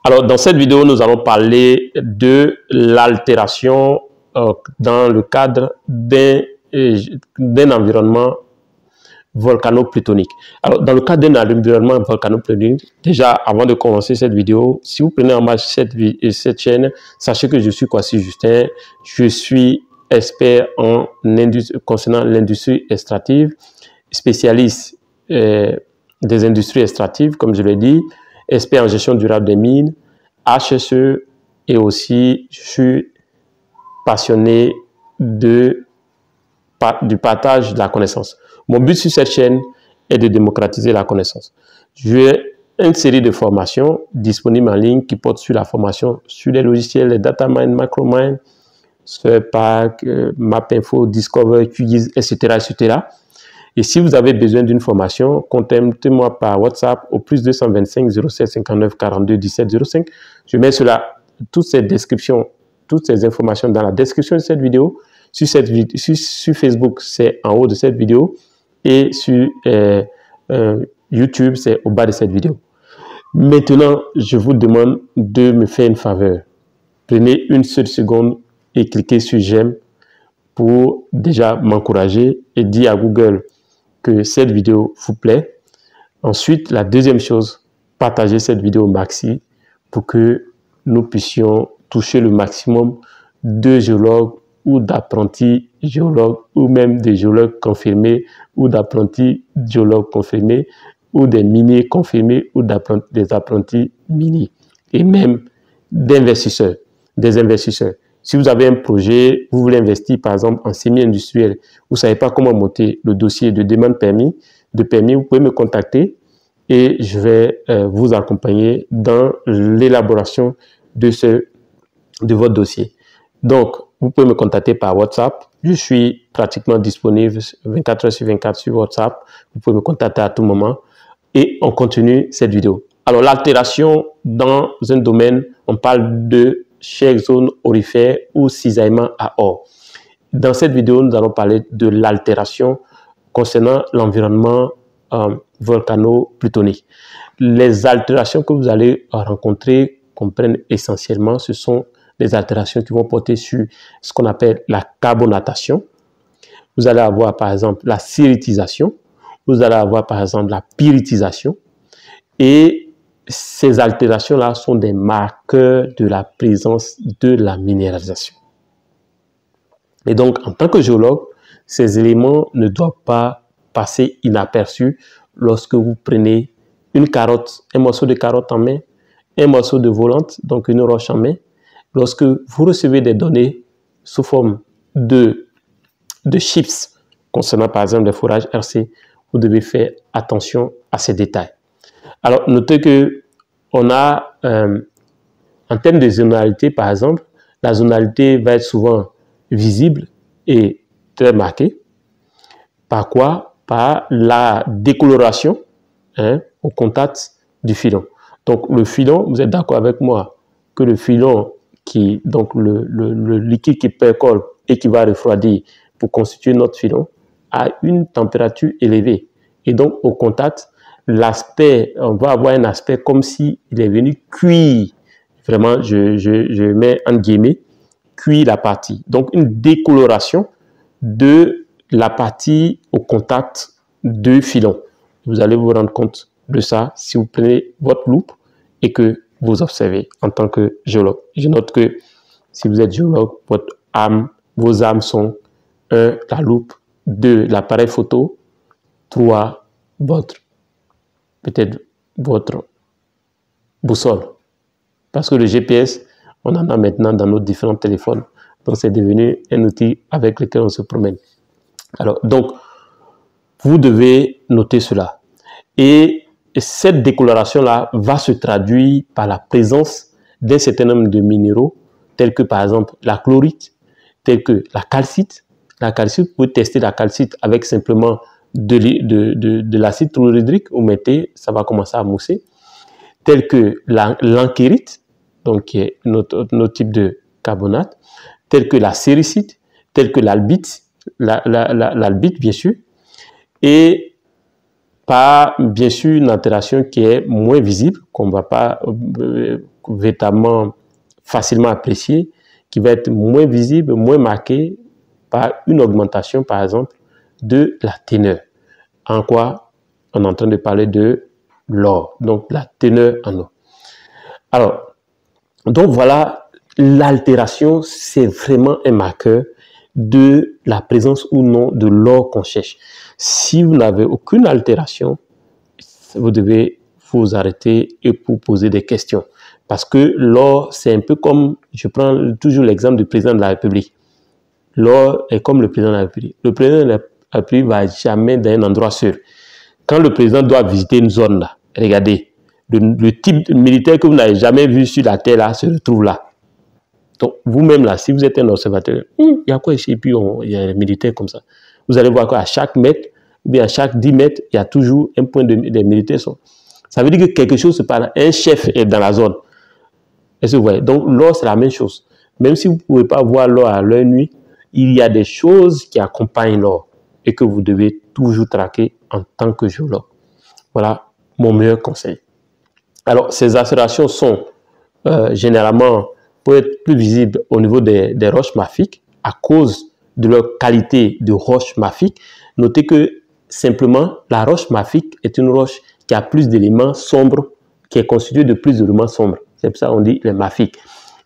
Alors, dans cette vidéo, nous allons parler de l'altération dans le cadre d'un environnement volcano-plutonique. Alors, dans le cadre d'un environnement volcano-plutonique, déjà, avant de commencer cette vidéo, si vous prenez en marche cette chaîne, sachez que je suis Kwasi Justin, je suis expert concernant l'industrie extractive, spécialiste des industries extractives, comme je l'ai dit, expert en gestion durable des mines, HSE, et aussi je suis passionné du partage de la connaissance. Mon but sur cette chaîne est de démocratiser la connaissance. J'ai une série de formations disponibles en ligne qui portent sur la formation sur les logiciels, les datamine, macromine, Sphèrpack, MapInfo, Discover, QGIS, etc., etc. Et si vous avez besoin d'une formation, contactez-moi par WhatsApp au plus 225 07 59 42 17 05. Je mets toutes ces descriptions, toutes ces informations dans la description de cette vidéo. Sur Facebook, c'est en haut de cette vidéo. Et sur YouTube, c'est au bas de cette vidéo. Maintenant, je vous demande de me faire une faveur. Prenez une seule seconde et cliquez sur j'aime pour déjà m'encourager et dire à Google que cette vidéo vous plaît. Ensuite, la deuxième chose, partagez cette vidéo au maxi pour que nous puissions toucher le maximum de géologues ou d'apprentis géologues ou même des géologues confirmés ou d'apprentis géologues confirmés ou des miniers confirmés ou des apprentis miniers et même d'investisseurs, des investisseurs. Si vous avez un projet, vous voulez investir par exemple en semi-industriel, vous ne savez pas comment monter le dossier de demande de permis, vous pouvez me contacter et je vais vous accompagner dans l'élaboration de votre dossier. Donc, vous pouvez me contacter par WhatsApp. Je suis pratiquement disponible 24 heures sur 24 sur WhatsApp. Vous pouvez me contacter à tout moment et on continue cette vidéo. Alors, l'altération dans un domaine, on parle de chaque zone aurifère ou cisaillement à or. Dans cette vidéo, nous allons parler de l'altération concernant l'environnement volcano-plutonique. Les altérations que vous allez rencontrer comprennent essentiellement, ce sont des altérations qui vont porter sur ce qu'on appelle la carbonatation. Vous allez avoir par exemple la séritisation, vous allez avoir par exemple la pyritisation et ces altérations-là sont des marqueurs de la présence de la minéralisation. Et donc, en tant que géologue, ces éléments ne doivent pas passer inaperçus lorsque vous prenez une carotte, un morceau de carotte en main, un morceau de volante, donc une roche en main. Lorsque vous recevez des données sous forme de chips concernant par exemple les forages RC, vous devez faire attention à ces détails. Alors, notez que on a, en termes de zonalité, par exemple, la zonalité va être souvent visible et très marquée. Par quoi? Par la décoloration au contact du filon. Donc, le filon, vous êtes d'accord avec moi que le filon, donc le liquide qui percole et qui va refroidir pour constituer notre filon, a une température élevée. Et donc, au contact, l'aspect, on va avoir un aspect comme s'il est venu cuire, vraiment, je mets en guillemets, cuire la partie. Donc, une décoloration de la partie au contact du filon. Vous allez vous rendre compte de ça si vous prenez votre loupe et que vous observez en tant que géologue. Je note que si vous êtes géologue, vos armes sont 1, la loupe, 2, l'appareil photo, 3, peut-être votre boussole. Parce que le GPS, on en a maintenant dans nos différents téléphones. Donc, c'est devenu un outil avec lequel on se promène. Alors, donc, vous devez noter cela. Et cette décoloration-là va se traduire par la présence d'un certain nombre de minéraux, tels que par exemple la chlorite, tels que la calcite. La calcite, vous pouvez tester la calcite avec simplement de l'acide chlorhydrique, vous mettez, ça va commencer à mousser, tel que l'anchérite, donc qui est notre type de carbonate, tel que la séricite, tel que l'albite, l'albite bien sûr, et par bien sûr une altération qui est moins visible, qu'on ne va pas véritablement facilement apprécié, qui va être moins visible, moins marqué par une augmentation, par exemple, de la teneur. En quoi? On est en train de parler de l'or, donc la teneur en eau. Alors, donc voilà, l'altération, c'est vraiment un marqueur de la présence ou non de l'or qu'on cherche. Si vous n'avez aucune altération, vous devez vous arrêter et vous poser des questions. Parce que l'or, c'est un peu comme, je prends toujours l'exemple du président de la République. L'or est comme le président de la République. Le président de la République ne va jamais dans un endroit sûr. Quand le président doit visiter une zone là, regardez, le type de militaire que vous n'avez jamais vu sur la terre là se retrouve là. Donc vous-même là, si vous êtes un observateur, il y a quoi ici? Et puis il y a des militaires comme ça. Vous allez voir qu'à chaque mètre, ou bien à chaque 10 mètres, il y a toujours un point des militaires. Ça veut dire que quelque chose se passe. Un chef est dans la zone. Est-ce que vous voyez? Donc l'or, c'est la même chose. Même si vous ne pouvez pas voir l'or à l'œil nu, il y a des choses qui accompagnent l'or et que vous devez toujours traquer en tant que géologue. Voilà mon meilleur conseil. Alors, ces altérations sont généralement pour être plus visibles au niveau des roches mafiques à cause de leur qualité de roche mafique. Notez que simplement, la roche mafique est une roche qui a plus d'éléments sombres, qui est constituée de plus d'éléments sombres. C'est pour ça qu'on dit les mafiques.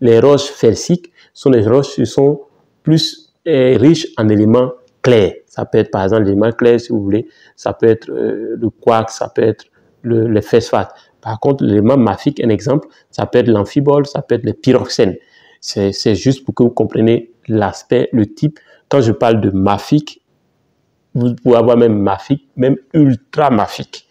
Les roches felsiques sont des roches qui sont plus riches en éléments clairs. Ça peut être par exemple l'élément clair si vous voulez, ça peut être le quartz, ça peut être le phosphate. Par contre, l'élément mafique, un exemple, ça peut être l'amphibole, ça peut être le pyroxène. C'est juste pour que vous compreniez l'aspect, le type. Quand je parle de mafique, vous pouvez avoir même mafique, même ultra mafique.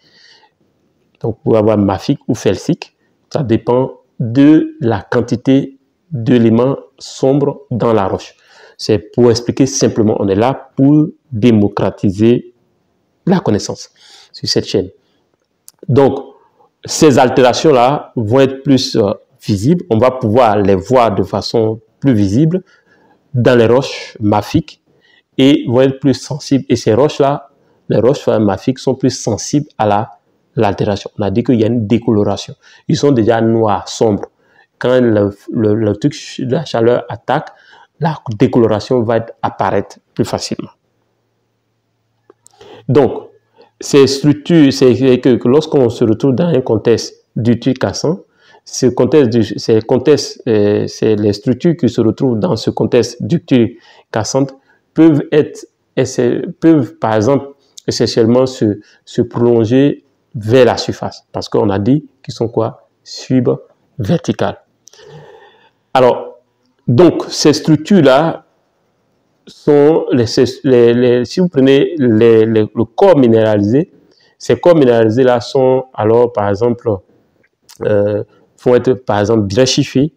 Donc, vous pouvez avoir mafique ou felsique. Ça dépend de la quantité d'éléments sombres dans la roche. C'est pour expliquer simplement, on est là pour démocratiser la connaissance sur cette chaîne. Donc, ces altérations-là vont être plus visibles. On va pouvoir les voir de façon plus visible dans les roches mafiques et vont être plus sensibles. Et ces roches-là, les roches mafiques sont plus sensibles à l'altération. On a dit qu'il y a une décoloration. Ils sont déjà noirs, sombres. Quand le truc de la chaleur attaque, la décoloration va apparaître plus facilement. Donc, ces structures, c'est que lorsqu'on se retrouve dans un contexte d'util cassant, c'est les structures qui se retrouvent dans ce contexte d'util cassante peuvent par exemple essentiellement se prolonger vers la surface, parce qu'on a dit qu'ils sont quoi? Subverticales. Alors, donc ces structures-là sont si vous prenez le corps minéralisé, ces corps minéralisés-là sont alors, par exemple, vont être, par exemple, bréchifiés,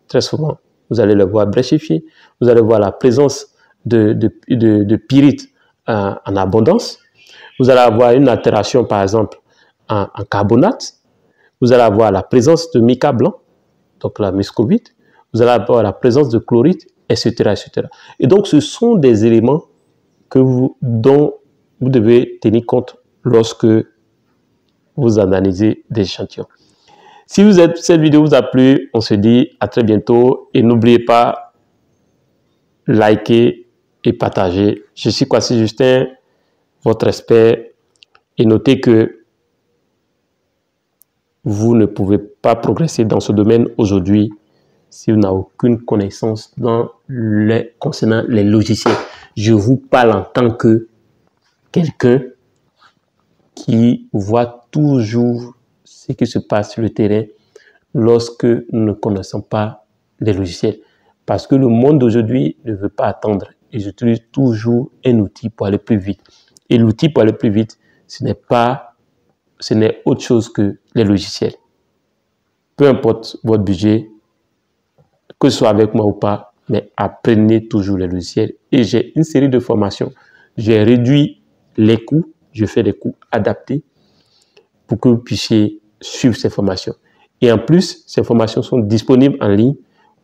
très souvent. Vous allez le voir bréchifié. Vous allez voir la présence de pyrite en abondance. Vous allez avoir une altération, par exemple, en carbonate. Vous allez avoir la présence de mica blanc, donc la muscovite. Vous allez avoir la présence de chlorite, etc., etc. Et donc, ce sont des éléments dont vous devez tenir compte lorsque vous analysez des échantillons. Si cette vidéo vous a plu, on se dit à très bientôt et n'oubliez pas, liker et partager. Je suis Kwasi Justin, votre expert, et notez que vous ne pouvez pas progresser dans ce domaine aujourd'hui si vous n'avez aucune connaissance concernant les logiciels. Je vous parle en tant que quelqu'un qui voit toujours ce qui se passe sur le terrain lorsque nous ne connaissons pas les logiciels. Parce que le monde d'aujourd'hui ne veut pas attendre et j'utilise toujours un outil pour aller plus vite. Et l'outil pour aller plus vite, ce n'est autre chose que les logiciels. Peu importe votre budget, que ce soit avec moi ou pas, mais apprenez toujours les logiciels. Et j'ai une série de formations. J'ai réduit les coûts, je fais des coûts adaptés pour que vous puissiez suivre ces formations. Et en plus, ces formations sont disponibles en ligne.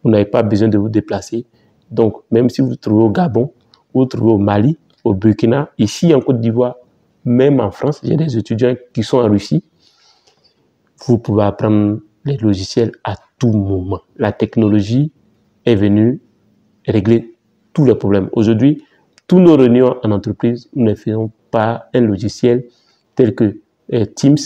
Vous n'avez pas besoin de vous déplacer. Donc, même si vous vous trouvez au Gabon, vous vous trouvez au Mali, au Burkina, ici en Côte d'Ivoire, même en France, il y a des étudiants qui sont en Russie. Vous pouvez apprendre les logiciels à tout moment. La technologie est venue régler tous les problèmes. Aujourd'hui, tous nos réunions en entreprise, nous ne faisons pas un logiciel tel que Teams